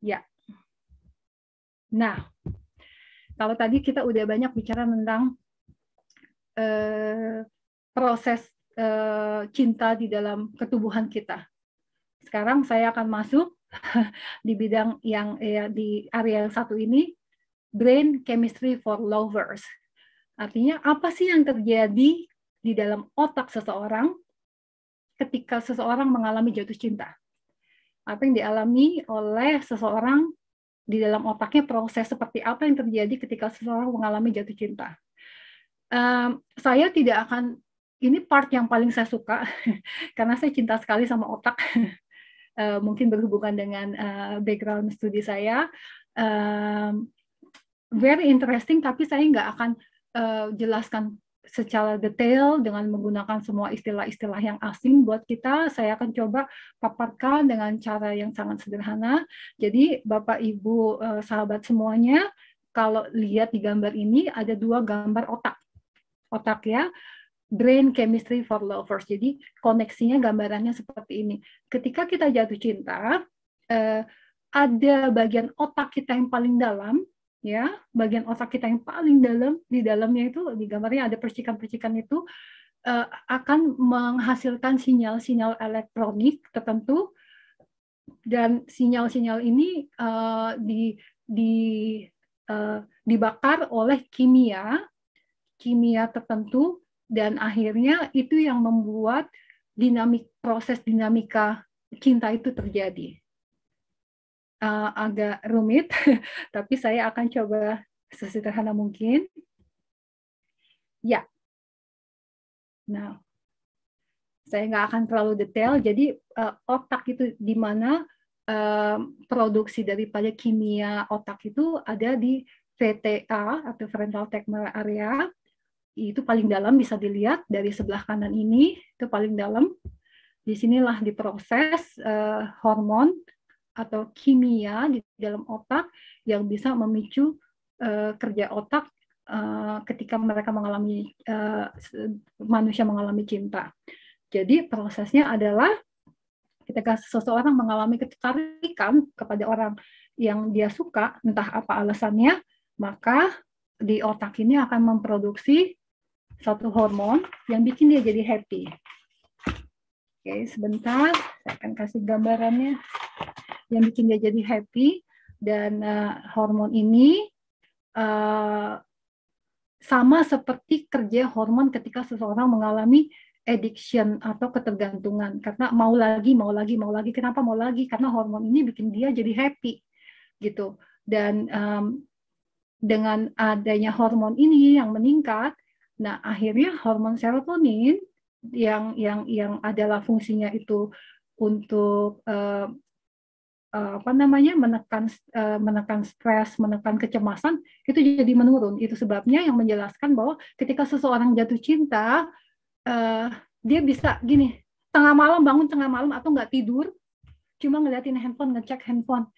Ya. Nah, kalau tadi kita udah banyak bicara tentang proses cinta di dalam ketubuhan kita. Sekarang saya akan masuk di bidang yang di area yang satu ini, brain chemistry for lovers. Artinya apa sih yang terjadi di dalam otak seseorang ketika seseorang mengalami jatuh cinta? Apa yang dialami oleh seseorang di dalam otaknya, proses seperti apa yang terjadi ketika seseorang mengalami jatuh cinta. Saya tidak akan, ini part yang paling saya suka, karena saya cinta sekali sama otak, mungkin berhubungan dengan background studi saya, very interesting, tapi saya nggak akan jelaskan secara detail dengan menggunakan semua istilah-istilah yang asing buat kita. Saya akan coba paparkan dengan cara yang sangat sederhana. Jadi Bapak Ibu sahabat semuanya, kalau lihat di gambar ini ada dua gambar otak. Otak ya, brain chemistry for lovers. Jadi koneksinya gambarannya seperti ini. Ketika kita jatuh cinta, ada bagian otak kita yang paling dalam, ya, bagian otak kita yang paling dalam, di dalamnya itu di gambarnya ada percikan-percikan itu akan menghasilkan sinyal-sinyal elektronik tertentu, dan sinyal-sinyal ini dibakar oleh kimia tertentu, dan akhirnya itu yang membuat proses dinamika cinta itu terjadi. Agak rumit, tapi saya akan coba sesederhana mungkin. Ya, nah, saya nggak akan terlalu detail. Jadi otak itu di mana produksi daripada kimia otak itu ada di VTA atau frontal tegmental area. Itu paling dalam, bisa dilihat dari sebelah kanan ini, itu paling dalam. Disinilah diproses hormon atau kimia di dalam otak yang bisa memicu kerja otak ketika mereka manusia mengalami cinta. Jadi prosesnya adalah ketika seseorang mengalami ketertarikan kepada orang yang dia suka, entah apa alasannya, maka di otak ini akan memproduksi satu hormon yang bikin dia jadi happy. Oke, sebentar, saya akan kasih gambarannya. Yang bikin dia jadi happy, dan hormon ini sama seperti kerja hormon ketika seseorang mengalami addiction atau ketergantungan, karena mau lagi. Kenapa mau lagi? Karena hormon ini bikin dia jadi happy gitu. Dan dengan adanya hormon ini yang meningkat, nah akhirnya hormon serotonin yang adalah fungsinya itu untuk menekan stres, menekan kecemasan, itu jadi menurun. Itu sebabnya yang menjelaskan bahwa ketika seseorang jatuh cinta, dia bisa gini, bangun tengah malam atau nggak tidur, cuma ngeliatin handphone, ngecek handphone.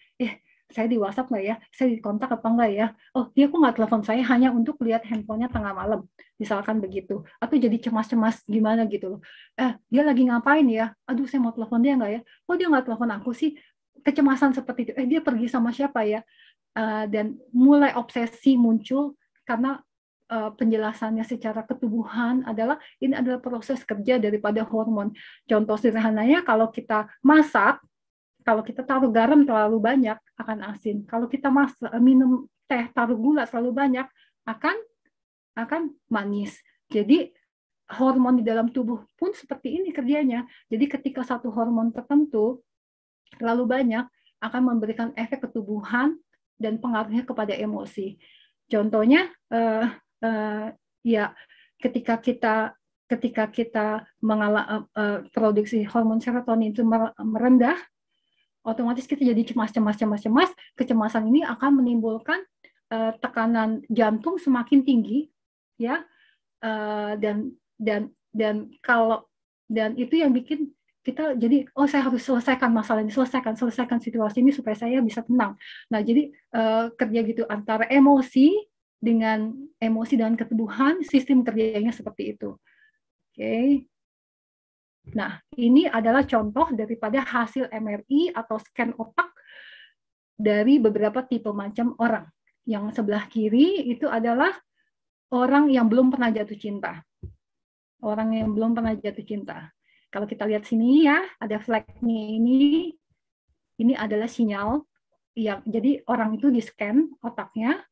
Saya di WhatsApp nggak ya? Saya di kontak apa enggak ya? Oh, dia kok nggak telepon saya hanya untuk lihat handphonenya tengah malam. Misalkan begitu. Atau jadi cemas-cemas gimana gitu loh. Dia lagi ngapain ya? Aduh, saya mau telepon dia nggak ya? Oh, dia nggak telepon aku sih. Kecemasan seperti itu. Dia pergi sama siapa ya? Dan mulai obsesi muncul karena penjelasannya secara ketubuhan adalah ini adalah proses kerja daripada hormon. Contoh sederhananya, kalau kita masak, kalau kita taruh garam terlalu banyak akan asin. Kalau kita minum teh taruh gula terlalu banyak akan manis. Jadi hormon di dalam tubuh pun seperti ini kerjanya. Jadi ketika satu hormon tertentu terlalu banyak akan memberikan efek ketubuhan dan pengaruhnya kepada emosi. Contohnya ya ketika kita mengalami produksi hormon serotonin itu merendah, otomatis kita jadi cemas. Kecemasan ini akan menimbulkan tekanan jantung semakin tinggi, ya, dan itu yang bikin kita jadi, oh saya harus selesaikan masalah ini, selesaikan situasi ini supaya saya bisa tenang. Nah, jadi kerja gitu antara emosi dengan ketubuhan, sistem kerjanya seperti itu. Oke. Nah, ini adalah contoh daripada hasil MRI atau scan otak dari beberapa tipe macam orang. Yang sebelah kiri itu adalah orang yang belum pernah jatuh cinta. Orang yang belum pernah jatuh cinta. Kalau kita lihat sini ya, ada flagnya ini adalah sinyal yang jadi orang itu di-scan otaknya,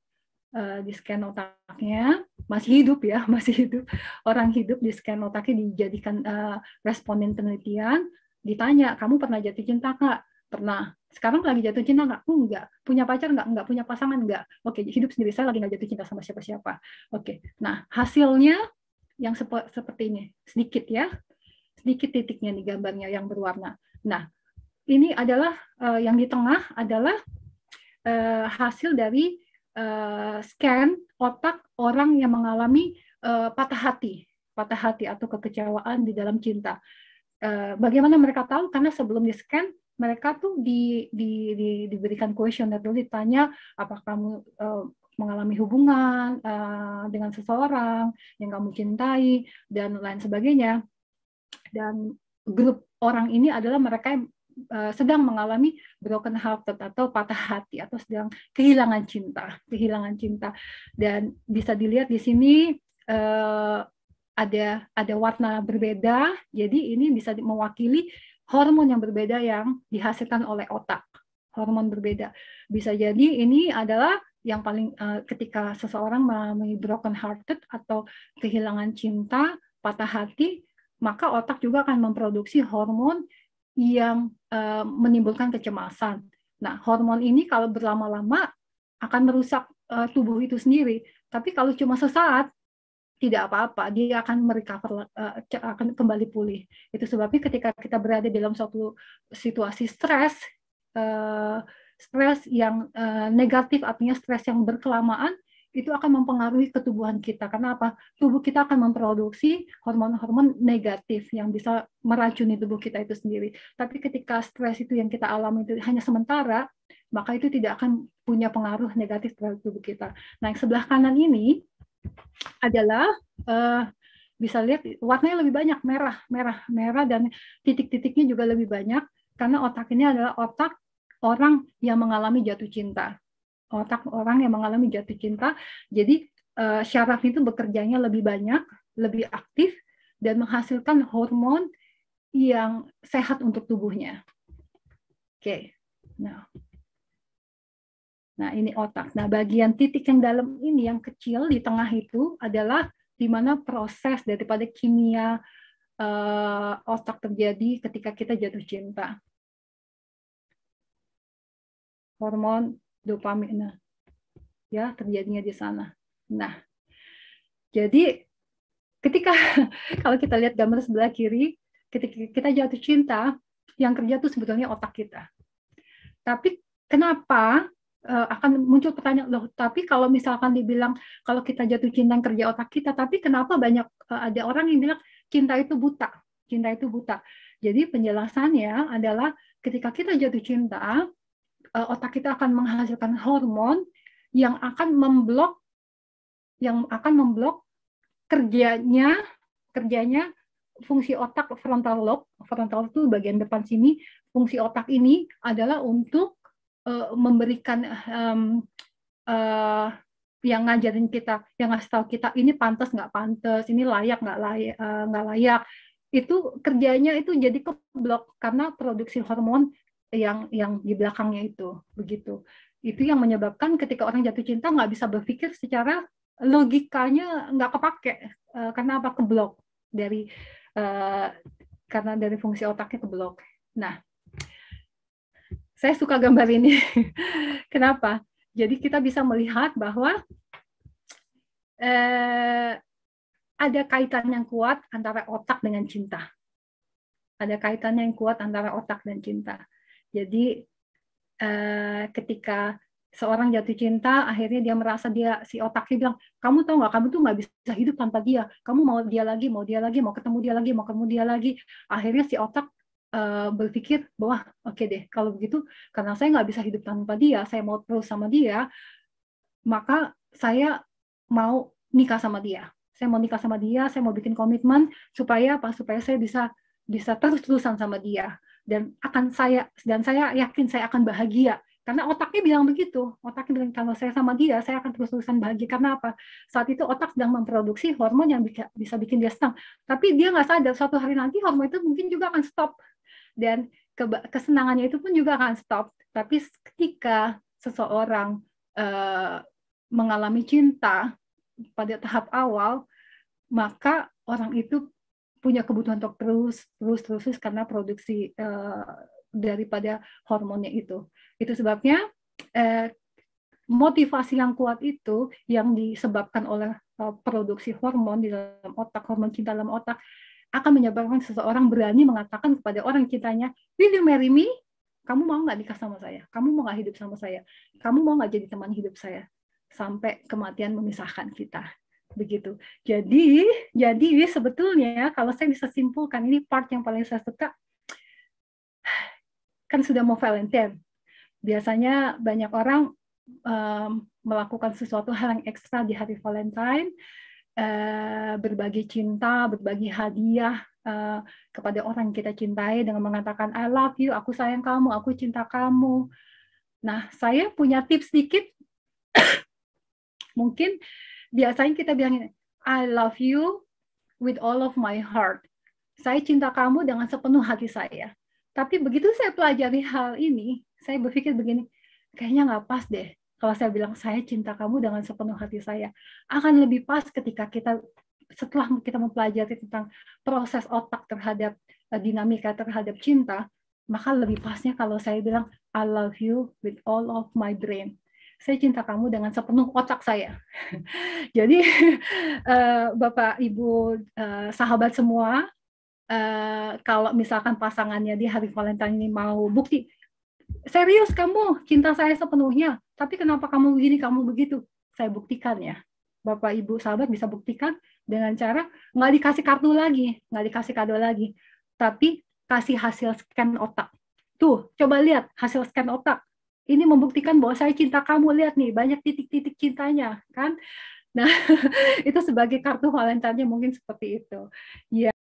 masih hidup ya, masih hidup. Orang hidup di-scan otaknya, dijadikan responden penelitian, ditanya, kamu pernah jatuh cinta nggak? Pernah. Sekarang lagi jatuh cinta nggak? Enggak. Punya pacar nggak? Enggak. Punya pasangan nggak? Oke, hidup sendiri, saya lagi nggak jatuh cinta sama siapa-siapa. Oke, nah hasilnya yang seperti ini, sedikit ya, sedikit titiknya di gambarnya yang berwarna. Nah, ini adalah yang di tengah adalah hasil dari scan otak orang yang mengalami patah hati atau kekecewaan di dalam cinta. Bagaimana mereka tahu? Karena sebelum di scan mereka tuh diberikan kuesioner dulu, ditanya apakah kamu mengalami hubungan dengan seseorang yang kamu cintai dan lain sebagainya. Dan grup orang ini adalah mereka yang sedang mengalami broken hearted atau patah hati atau sedang kehilangan cinta. Dan bisa dilihat di sini ada warna berbeda. Jadi ini bisa mewakili hormon yang berbeda yang dihasilkan oleh otak. Hormon berbeda. Bisa jadi ini adalah yang paling ketika seseorang mengalami broken hearted atau kehilangan cinta, patah hati, maka otak juga akan memproduksi hormon yang menimbulkan kecemasan. Nah, hormon ini kalau berlama-lama akan merusak tubuh itu sendiri. Tapi kalau cuma sesaat, tidak apa-apa, dia akan merecover, akan kembali pulih. Itu sebabnya ketika kita berada dalam suatu situasi stres yang negatif, artinya stres yang berkelamaan, itu akan mempengaruhi ketubuhan kita. Karena apa? Tubuh kita akan memproduksi hormon-hormon negatif yang bisa meracuni tubuh kita itu sendiri. Tapi ketika stres itu yang kita alami itu hanya sementara, maka itu tidak akan punya pengaruh negatif terhadap tubuh kita. Nah, yang sebelah kanan ini adalah bisa lihat warnanya lebih banyak, merah, dan titik-titiknya juga lebih banyak karena otak ini adalah otak orang yang mengalami jatuh cinta. Otak orang yang mengalami jatuh cinta, jadi syaraf itu bekerjanya lebih banyak, lebih aktif, dan menghasilkan hormon yang sehat untuk tubuhnya. Oke, nah ini otak. Nah bagian titik yang dalam ini, yang kecil di tengah itu adalah di mana proses daripada kimia otak terjadi ketika kita jatuh cinta. Hormon dopamin, ya terjadinya di sana. Nah, jadi ketika kalau kita lihat gambar sebelah kiri, ketika kita jatuh cinta, yang kerja itu sebetulnya otak kita. Tapi kenapa akan muncul pertanyaan, loh, tapi kalau misalkan dibilang kalau kita jatuh cinta yang kerja otak kita, tapi kenapa banyak ada orang yang bilang cinta itu buta, cinta itu buta. Jadi penjelasannya adalah ketika kita jatuh cinta, otak kita akan menghasilkan hormon yang akan memblok kerjanya fungsi otak frontal lobe. Frontal itu bagian depan sini. Fungsi otak ini adalah untuk memberikan yang ngajarin kita, yang ngasih tahu kita ini pantas nggak pantas, ini layak nggak layak. Itu kerjanya itu jadi keblok karena produksi hormon yang di belakangnya itu, begitu. Itu yang menyebabkan ketika orang jatuh cinta nggak bisa berpikir secara logikanya, nggak kepake. Karena apa? Keblok karena dari fungsi otaknya keblok. Nah, saya suka gambar ini. Kenapa? Jadi kita bisa melihat bahwa ada kaitan yang kuat antara otak dengan cinta. Ada kaitannya yang kuat antara otak dan cinta. Jadi ketika seorang jatuh cinta, akhirnya dia merasa si otaknya bilang, kamu tahu nggak, kamu tuh nggak bisa hidup tanpa dia. Kamu mau dia lagi, mau ketemu dia lagi. Akhirnya si otak berpikir bahwa oke deh, kalau begitu karena saya nggak bisa hidup tanpa dia, saya mau terus sama dia, maka saya mau nikah sama dia. Saya mau nikah sama dia, saya mau bikin komitmen supaya saya bisa terus-terusan sama dia. Dan saya yakin saya akan bahagia Karena otaknya bilang begitu. Otaknya bilang kalau saya sama dia, saya akan terus-terusan bahagia. Karena apa? Saat itu otak sedang memproduksi hormon yang bisa bikin dia senang. Tapi dia nggak sadar suatu hari nanti hormon itu mungkin juga akan stop. Dan kesenangannya itu pun juga akan stop. Tapi ketika seseorang mengalami cinta pada tahap awal, maka orang itu punya kebutuhan untuk terus karena produksi daripada hormonnya itu. Itu sebabnya motivasi yang kuat itu yang disebabkan oleh produksi hormon di dalam otak, hormon cinta dalam otak, akan menyebabkan seseorang berani mengatakan kepada orang cintanya, will you marry me? Kamu mau nggak nikah sama saya? Kamu mau nggak hidup sama saya? Kamu mau nggak jadi teman hidup saya? Sampai kematian memisahkan kita. Begitu. Jadi sebetulnya kalau saya bisa simpulkan, ini part yang paling saya suka, kan sudah mau Valentine. Biasanya banyak orang melakukan sesuatu hal yang ekstra di hari Valentine, berbagi cinta, berbagi hadiah kepada orang yang kita cintai dengan mengatakan I love you, aku sayang kamu, aku cinta kamu. Nah, saya punya tips sedikit. Mungkin biasanya kita bilangin I love you with all of my heart. Saya cinta kamu dengan sepenuh hati saya. Tapi begitu saya pelajari hal ini, saya berpikir begini, kayaknya nggak pas deh. Kalau saya bilang saya cinta kamu dengan sepenuh hati saya, akan lebih pas ketika kita setelah kita mempelajari tentang proses otak terhadap dinamika terhadap cinta, maka lebih pasnya kalau saya bilang I love you with all of my brain. Saya cinta kamu dengan sepenuh otak saya. Jadi Bapak Ibu sahabat semua, kalau misalkan pasangannya di hari Valentine ini mau bukti, serius kamu cinta saya sepenuhnya, tapi kenapa kamu begini, kamu begitu? Saya buktikan ya. Bapak Ibu sahabat bisa buktikan dengan cara nggak dikasih kartu lagi, nggak dikasih kado lagi, tapi kasih hasil scan otak. Tuh, coba lihat hasil scan otak. Ini membuktikan bahwa saya cinta kamu, lihat nih, banyak titik-titik cintanya, kan? Nah, itu sebagai kartu Valentine mungkin seperti itu. Ya.